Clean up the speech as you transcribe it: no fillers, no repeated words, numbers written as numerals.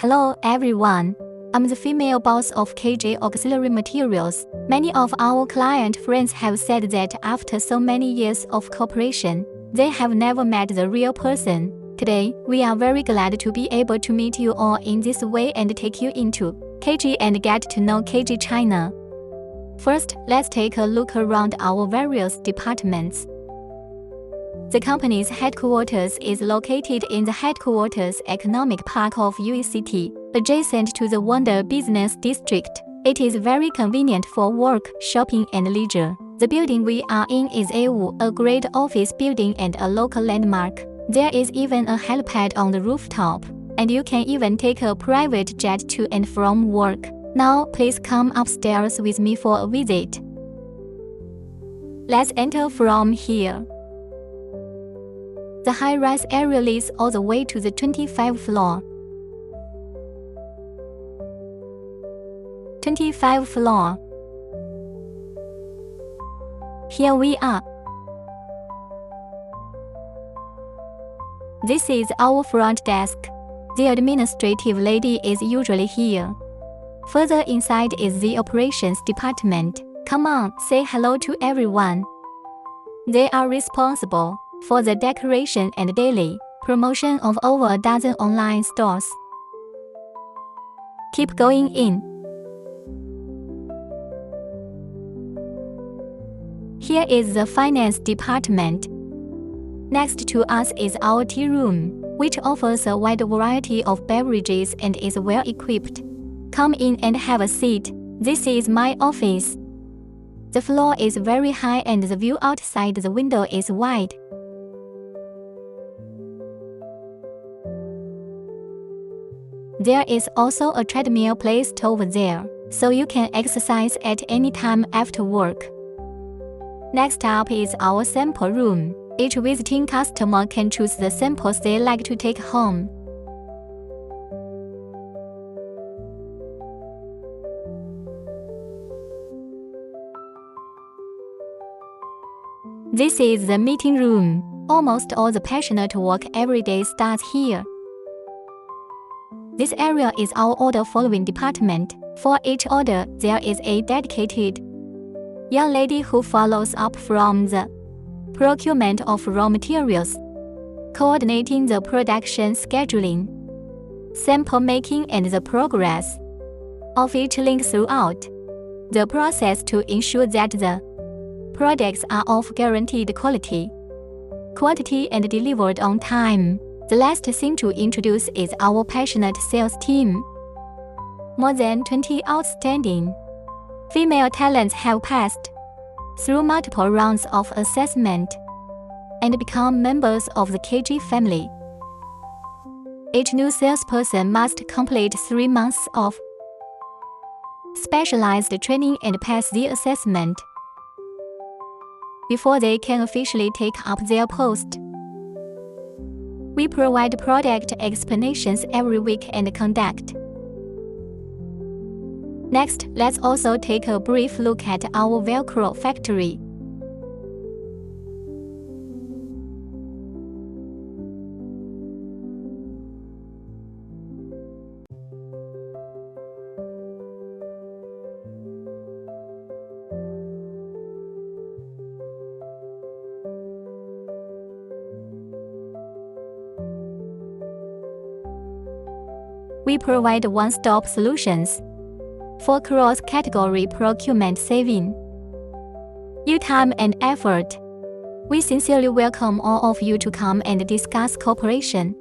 Hello everyone, I'm the female boss of KG Auxiliary Materials. Many of our client friends have said that after so many years of cooperation, they have never met the real person. Today, we are very glad to be able to meet you all in this way and take you into KG and get to know KG China. First, let's take a look around our various departments. The company's headquarters is located in the Headquarters Economic Park of UE City, adjacent to the Wonder Business District. It is very convenient for work, shopping, and leisure. The building we are in is a great office building and a local landmark. There is even a helipad on the rooftop, and you can even take a private jet to and from work. Now, please come upstairs with me for a visit. Let's enter from here. The high-rise area leads all the way to the 25th floor. 25th floor. Here we are. This is our front desk. The administrative lady is usually here. Further inside is the operations department. Come on, say hello to everyone. They are responsible for the decoration and daily promotion of over a dozen online stores. Keep going in. Here is the finance department. Next to us is our tea room, which offers a wide variety of beverages and is well equipped. Come in and have a seat. This is my office. The floor is very high and the view outside the window is wide. There is also a treadmill placed over there, so you can exercise at any time after work. Next up is our sample room. Each visiting customer can choose the samples they like to take home. This is the meeting room. Almost all the passionate work every day starts here. This area is our order following department. For each order, there is a dedicated young lady who follows up from the procurement of raw materials, coordinating the production scheduling, sample making, and the progress of each link throughout the process to ensure that the products are of guaranteed quality, quantity, and delivered on time. The last thing to introduce is our passionate sales team. More than 20 outstanding female talents have passed through multiple rounds of assessment and become members of the KG family. Each new salesperson must complete 3 months of specialized training and pass the assessment before they can officially take up their post. We provide product explanations every week and conduct. Next, let's also take a brief look at our Velcro factory. We provide one-stop solutions for cross-category procurement, saving you time and effort. We sincerely welcome all of you to come and discuss cooperation.